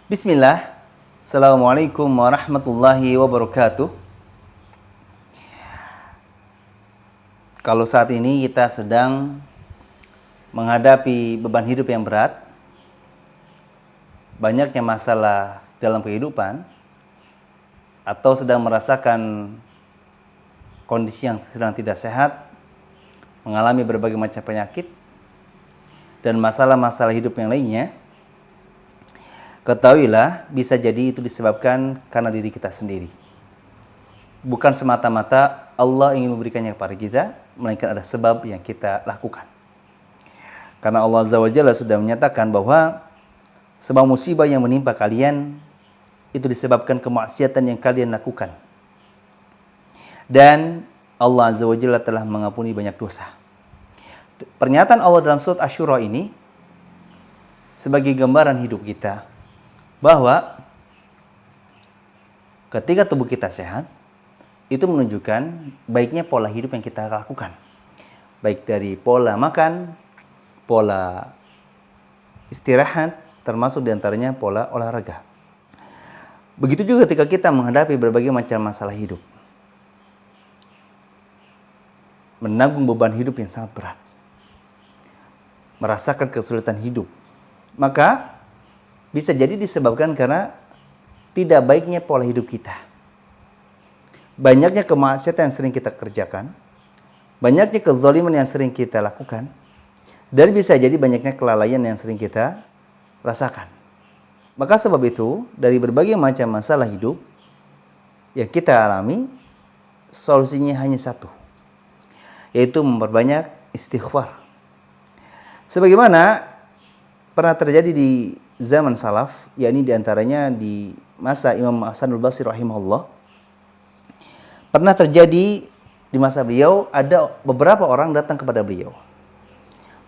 Bismillah. Assalamualaikum warahmatullahi wabarakatuh. Kalau saat ini kita sedang menghadapi beban hidup yang berat, banyaknya masalah dalam kehidupan, atau sedang merasakan kondisi yang sedang tidak sehat, mengalami berbagai macam penyakit, dan masalah-masalah hidup yang lainnya, ketahuilah bisa jadi itu disebabkan karena diri kita sendiri. Bukan semata-mata Allah ingin memberikannya kepada kita, melainkan ada sebab yang kita lakukan. Karena Allah Azza wa Jalla sudah menyatakan bahwa sebab musibah yang menimpa kalian itu disebabkan kemaksiatan yang kalian lakukan. Dan Allah Azza wa Jalla telah mengampuni banyak dosa. Pernyataan Allah dalam surat Asy-Syura ini sebagai gambaran hidup kita, bahwa ketika tubuh kita sehat, itu menunjukkan baiknya pola hidup yang kita lakukan. Baik dari pola makan, pola istirahat, termasuk diantaranya pola olahraga. Begitu juga ketika kita menghadapi berbagai macam masalah hidup. Menanggung beban hidup yang sangat berat. Merasakan kesulitan hidup. Maka bisa jadi disebabkan karena tidak baiknya pola hidup kita. Banyaknya kemaksiatan yang sering kita kerjakan, banyaknya kezaliman yang sering kita lakukan, dan bisa jadi banyaknya kelalaian yang sering kita rasakan. Maka sebab itu, dari berbagai macam masalah hidup yang kita alami, solusinya hanya satu, yaitu memperbanyak istighfar. Sebagaimana pernah terjadi di zaman salaf, yakni diantaranya di masa Imam Hasanul Basri rahimahullah. Pernah terjadi di masa beliau, ada beberapa orang datang kepada beliau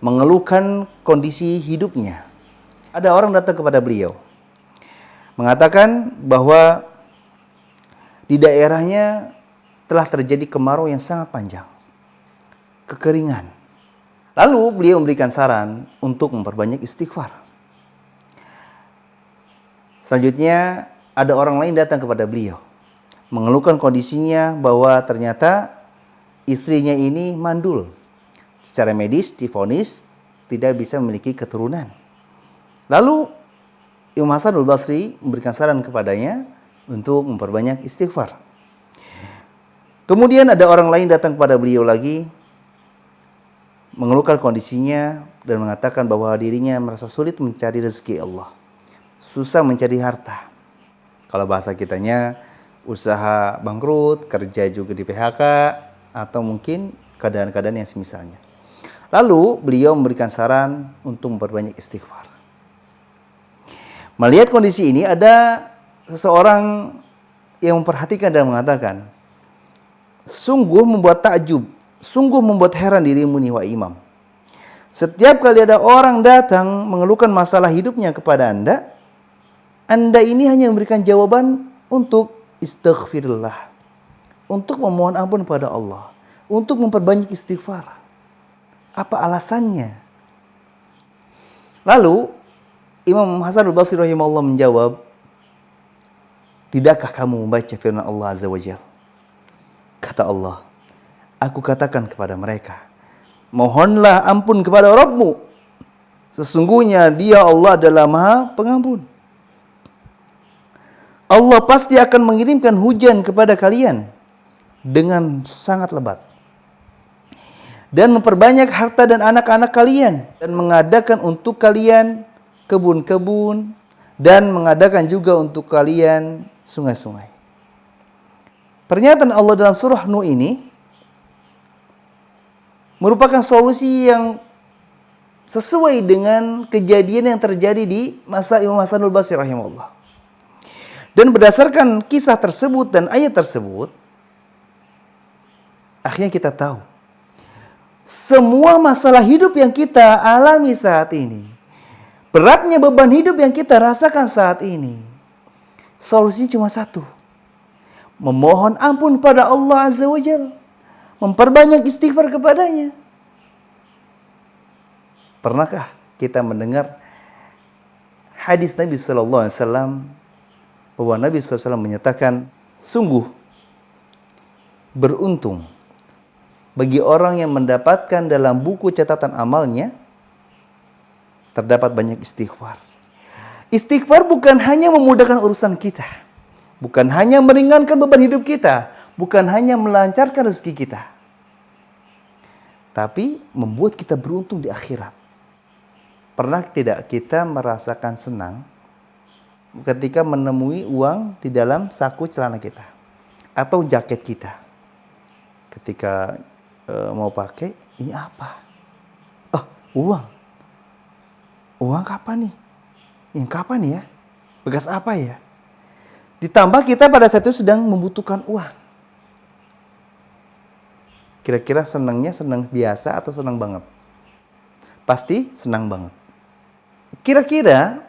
mengeluhkan kondisi hidupnya. Ada orang datang kepada beliau mengatakan bahwa di daerahnya telah terjadi kemarau yang sangat panjang, kekeringan. Lalu beliau memberikan saran untuk memperbanyak istighfar. Selanjutnya ada orang lain datang kepada beliau mengeluhkan kondisinya bahwa ternyata istrinya ini mandul. Secara medis divonis tidak bisa memiliki keturunan. Lalu Imam Hasanul Basri memberikan saran kepadanya untuk memperbanyak istighfar. Kemudian ada orang lain datang kepada beliau lagi mengeluhkan kondisinya dan mengatakan bahwa dirinya merasa sulit mencari rezeki Allah. Susah mencari harta. Kalau bahasa kitanya, usaha bangkrut, kerja juga di PHK, atau mungkin keadaan-keadaan yang semisalnya. Lalu beliau memberikan saran untuk memperbanyak istighfar. Melihat kondisi ini, ada seseorang yang memperhatikan dan mengatakan, sungguh membuat takjub, sungguh membuat heran dirimu nih wahai imam. Setiap kali ada orang datang mengeluhkan masalah hidupnya kepada Anda ini hanya memberikan jawaban untuk istighfirullah, untuk memohon ampun pada Allah, untuk memperbanyak istighfar. Apa alasannya? Lalu Imam Hasanul Basri rahimahullah menjawab, tidakkah kamu membaca firman Allah Azza wa Jalla? Kata Allah, aku katakan kepada mereka, mohonlah ampun kepada Rabbmu. Sesungguhnya Dia Allah adalah Maha Pengampun. Allah pasti akan mengirimkan hujan kepada kalian dengan sangat lebat. Dan memperbanyak harta dan anak-anak kalian. Dan mengadakan untuk kalian kebun-kebun. Dan mengadakan juga untuk kalian sungai-sungai. Pernyataan Allah dalam surah Nuh ini merupakan solusi yang sesuai dengan kejadian yang terjadi di masa Imam Hasanul Basri rahimahullah. Dan berdasarkan kisah tersebut dan ayat tersebut, akhirnya kita tahu semua masalah hidup yang kita alami saat ini, beratnya beban hidup yang kita rasakan saat ini, solusinya cuma satu: memohon ampun pada Allah Azza wa Jalla, memperbanyak istighfar kepadanya. Pernahkah kita mendengar hadis Nabi sallallahu alaihi wasallam bahwa Nabi sallallahu alaihi wasallam menyatakan, sungguh beruntung bagi orang yang mendapatkan dalam buku catatan amalnya terdapat banyak istighfar. Istighfar bukan hanya memudahkan urusan kita, bukan hanya meringankan beban hidup kita, bukan hanya melancarkan rezeki kita, tapi membuat kita beruntung di akhirat. Pernah tidak kita merasakan senang ketika menemui uang di dalam saku celana kita atau jaket kita? Ketika mau pakai, ini apa? Oh, uang. Uang kapan nih? Yang kapan ya? Bekas apa ya? Ditambah kita pada saat itu sedang membutuhkan uang. Kira-kira senangnya senang biasa atau senang banget? Pasti senang banget. Kira-kira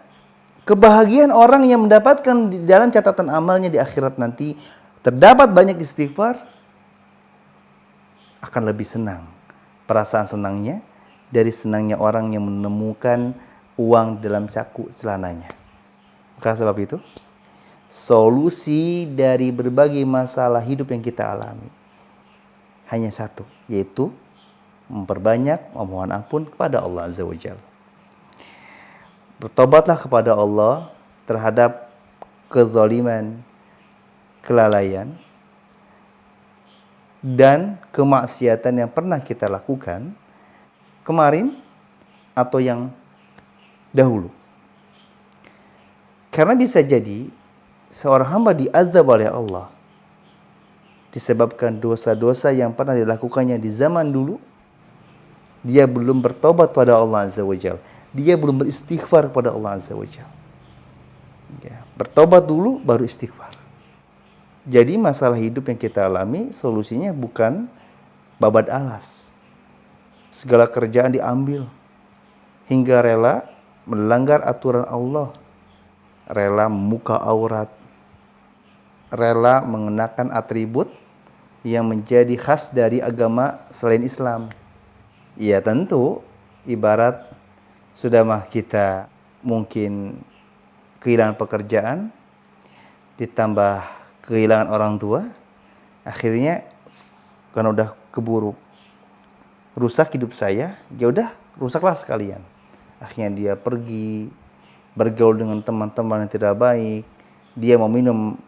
kebahagiaan orang yang mendapatkan di dalam catatan amalnya di akhirat nanti terdapat banyak istighfar akan lebih senang. Perasaan senangnya dari senangnya orang yang menemukan uang dalam saku celananya. Maka sebab itu, solusi dari berbagai masalah hidup yang kita alami hanya satu, yaitu memperbanyak memohon ampun kepada Allah Azza wa Jalla. Bertobatlah kepada Allah terhadap kezaliman, kelalaian, dan kemaksiatan yang pernah kita lakukan kemarin atau yang dahulu. Karena bisa jadi seorang hamba diazab oleh Allah disebabkan dosa-dosa yang pernah dilakukannya di zaman dulu. Dia belum bertobat pada Allah Azza wa Jalla. Dia belum beristighfar pada Allah Azza wa Jalla. Ya, bertobat dulu baru istighfar. Jadi masalah hidup yang kita alami solusinya bukan babat alas. Segala kerjaan diambil hingga rela melanggar aturan Allah, rela membuka aurat, rela mengenakan atribut yang menjadi khas dari agama selain Islam. Ya tentu ibarat sudah mah kita mungkin kehilangan pekerjaan ditambah kehilangan orang tua, akhirnya karena udah keburu rusak hidup saya, ya udah rusaklah sekalian. Akhirnya dia pergi bergaul dengan teman-teman yang tidak baik, dia meminum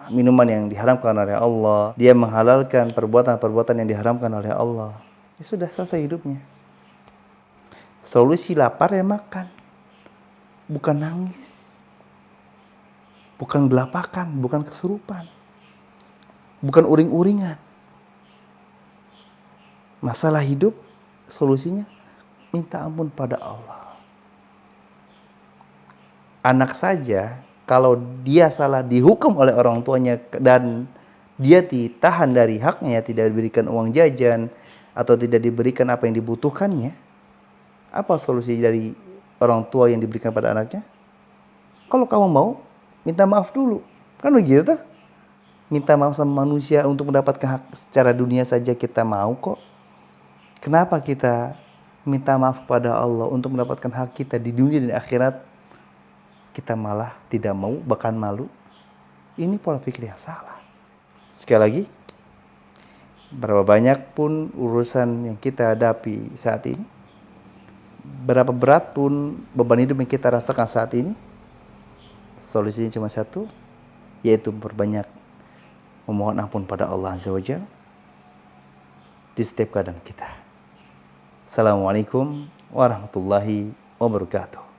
minuman yang diharamkan oleh Allah, dia menghalalkan perbuatan-perbuatan yang diharamkan oleh Allah. Ya sudah selesai hidupnya. Solusi lapar ya makan, bukan nangis. Bukan belapakan, bukan kesurupan. Bukan uring-uringan. Masalah hidup, solusinya minta ampun pada Allah. Anak saja, kalau dia salah dihukum oleh orang tuanya dan dia ditahan dari haknya, tidak diberikan uang jajan, atau tidak diberikan apa yang dibutuhkannya, apa solusi dari orang tua yang diberikan pada anaknya? Kalau kamu mau, minta maaf dulu. Kan begitu? Minta maaf sama manusia untuk mendapatkan hak secara dunia saja kita mau kok. Kenapa kita minta maaf kepada Allah untuk mendapatkan hak kita di dunia dan akhirat kita malah tidak mau, bahkan malu? Ini pola pikir yang salah. Sekali lagi, berapa banyak pun urusan yang kita hadapi saat ini, berapa berat pun beban hidup yang kita rasakan saat ini, solusinya cuma satu, yaitu memperbanyak memohon ampun pada Allah Azza wa Jalla di setiap keadaan kita. Assalamualaikum warahmatullahi wabarakatuh.